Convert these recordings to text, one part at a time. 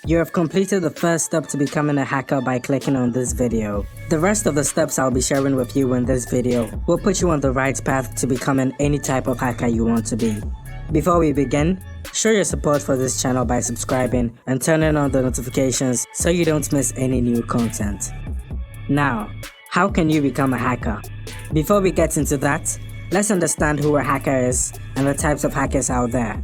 You have completed the first step to becoming a hacker by clicking on this video. The rest of the steps I'll be sharing with you in this video will put you on the right path to becoming any type of hacker you want to be. Before we begin, show your support for this channel by subscribing and turning on the notifications so you don't miss any new content. Now, how can you become a hacker? Before we get into that, let's understand who a hacker is and the types of hackers out there.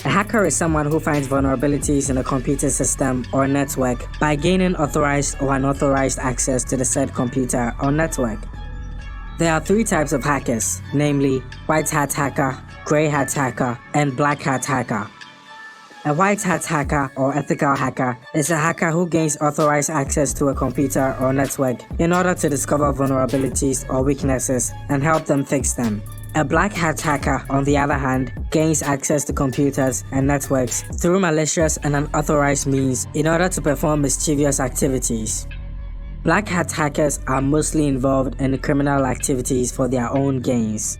A hacker is someone who finds vulnerabilities in a computer system or network by gaining authorized or unauthorized access to the said computer or network. There are three types of hackers, namely white hat hacker, grey hat hacker, and black hat hacker. A white hat hacker or ethical hacker is a hacker who gains authorized access to a computer or network in order to discover vulnerabilities or weaknesses and help them fix them. A black hat hacker, on the other hand, gains access to computers and networks through malicious and unauthorized means in order to perform mischievous activities. Black hat hackers are mostly involved in criminal activities for their own gains.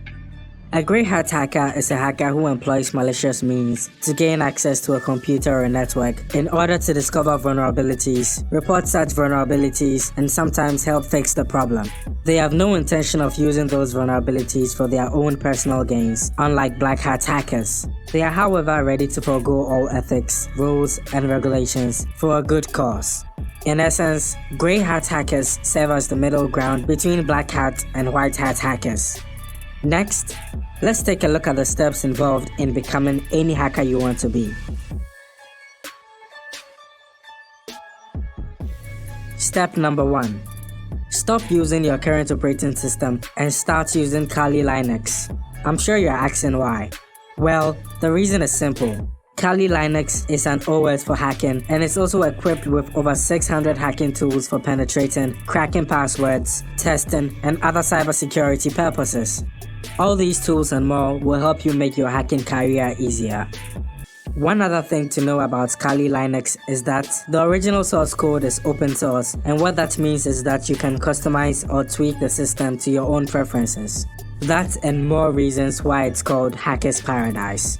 A grey hat hacker is a hacker who employs malicious means to gain access to a computer or network in order to discover vulnerabilities, report such vulnerabilities, and sometimes help fix the problem. They have no intention of using those vulnerabilities for their own personal gains, unlike black hat hackers. They are, however, ready to forego all ethics, rules, and regulations for a good cause. In essence, grey hat hackers serve as the middle ground between black hat and white hat hackers. Next, let's take a look at the steps involved in becoming any hacker you want to be. Step number 1. Stop using your current operating system and start using Kali Linux. I'm sure you're asking why. Well, the reason is simple. Kali Linux is an OS for hacking and is also equipped with over 600 hacking tools for penetrating, cracking passwords, testing, and other cybersecurity purposes. All these tools and more will help you make your hacking career easier. One other thing to know about Kali Linux is that the original source code is open source, and what that means is that you can customize or tweak the system to your own preferences. That and more reasons why it's called Hacker's Paradise.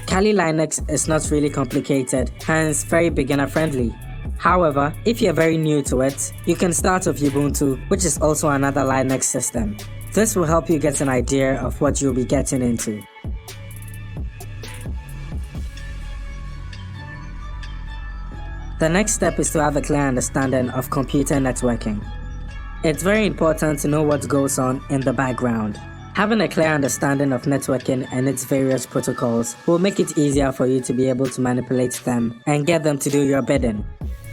Kali Linux is not really complicated, hence very beginner friendly. However, if you're very new to it, you can start with Ubuntu, which is also another Linux system. This will help you get an idea of what you'll be getting into. The next step is to have a clear understanding of computer networking. It's very important to know what goes on in the background. Having a clear understanding of networking and its various protocols will make it easier for you to be able to manipulate them and get them to do your bidding.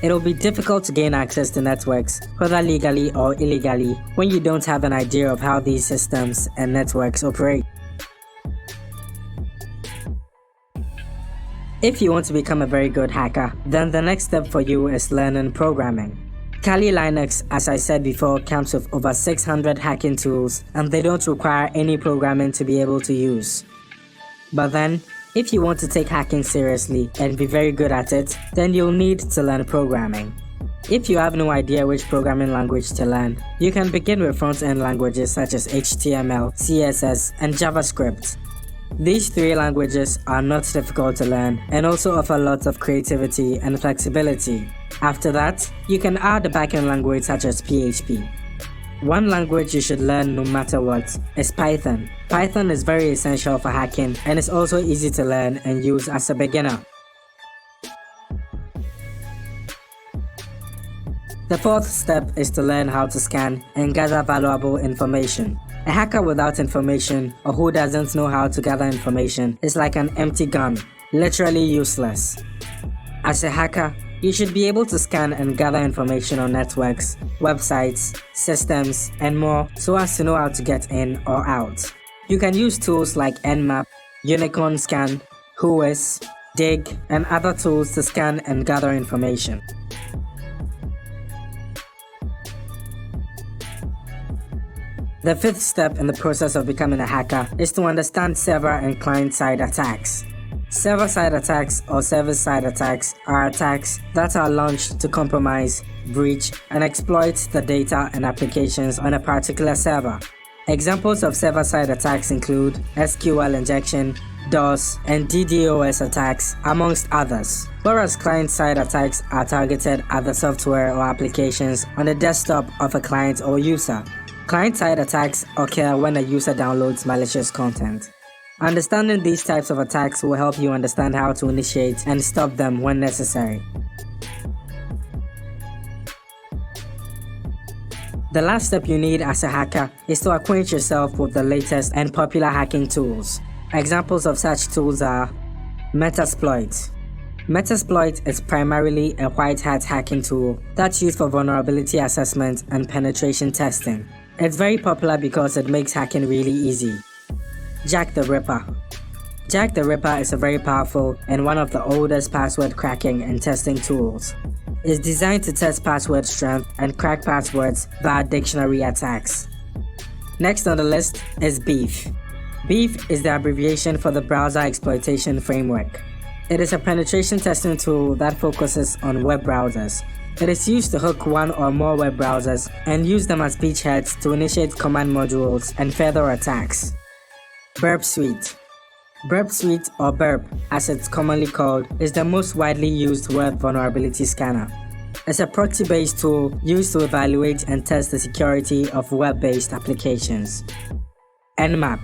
It'll be difficult to gain access to networks, whether legally or illegally, when you don't have an idea of how these systems and networks operate. If you want to become a very good hacker, then the next step for you is learning programming. Kali Linux, as I said before, comes with over 600 hacking tools, and they don't require any programming to be able to use. But then, if you want to take hacking seriously and be very good at it, then you'll need to learn programming. If you have no idea which programming language to learn, you can begin with front-end languages such as HTML, CSS, and JavaScript. These three languages are not difficult to learn and also offer lots of creativity and flexibility. After that, you can add a backend language such as PHP. One language you should learn no matter what is Python. Python is very essential for hacking and is also easy to learn and use as a beginner. The fourth step is to learn how to scan and gather valuable information. A hacker without information or who doesn't know how to gather information is like an empty gun, literally useless. As a hacker, you should be able to scan and gather information on networks, websites, systems, and more so as to know how to get in or out. You can use tools like Nmap, Unicorn Scan, Whois, Dig, and other tools to scan and gather information. The fifth step in the process of becoming a hacker is to understand server and client-side attacks. Server-side attacks or service-side attacks are attacks that are launched to compromise, breach, and exploit the data and applications on a particular server. Examples of server-side attacks include SQL injection, DOS, and DDoS attacks, amongst others, whereas client-side attacks are targeted at the software or applications on the desktop of a client or user. Client-side attacks occur when a user downloads malicious content. Understanding these types of attacks will help you understand how to initiate and stop them when necessary. The last step you need as a hacker is to acquaint yourself with the latest and popular hacking tools. Examples of such tools are Metasploit. Metasploit is primarily a white hat hacking tool that's used for vulnerability assessment and penetration testing. It's very popular because it makes hacking really easy. Jack the Ripper. Jack the Ripper is a very powerful and one of the oldest password cracking and testing tools. It's designed to test password strength and crack passwords via dictionary attacks. Next on the list is Beef. Beef is the abbreviation for the Browser Exploitation Framework. It is a penetration testing tool that focuses on web browsers. It is used to hook one or more web browsers and use them as beachheads to initiate command modules and further attacks. Burp Suite. Burp Suite, or Burp as it's commonly called, is the most widely used web vulnerability scanner. It's a proxy-based tool used to evaluate and test the security of web-based applications. Nmap.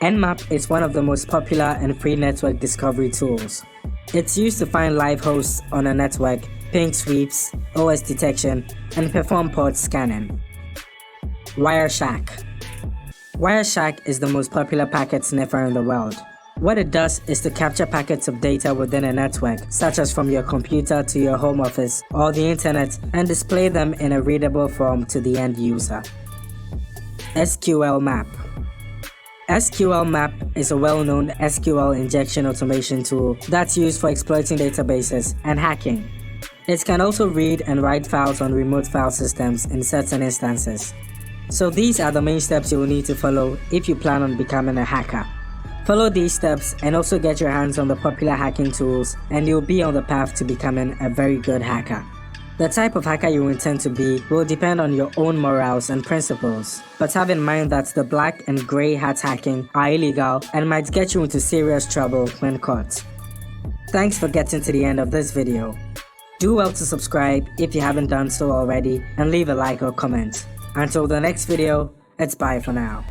Nmap is one of the most popular and free network discovery tools. It's used to find live hosts on a network, ping sweeps, OS detection, and perform port scanning. Wireshark. Wireshark is the most popular packet sniffer in the world. What it does is to capture packets of data within a network, such as from your computer to your home office or the internet, and display them in a readable form to the end user. SQL Map. SQL Map is a well-known SQL injection automation tool that's used for exploiting databases and hacking. It can also read and write files on remote file systems in certain instances. So these are the main steps you will need to follow if you plan on becoming a hacker. Follow these steps and also get your hands on the popular hacking tools, and you'll be on the path to becoming a very good hacker. The type of hacker you intend to be will depend on your own morals and principles, but have in mind that the black and grey hat hacking are illegal and might get you into serious trouble when caught. Thanks for getting to the end of this video. Do well to subscribe if you haven't done so already, and leave a like or comment. Until the next video, it's bye for now.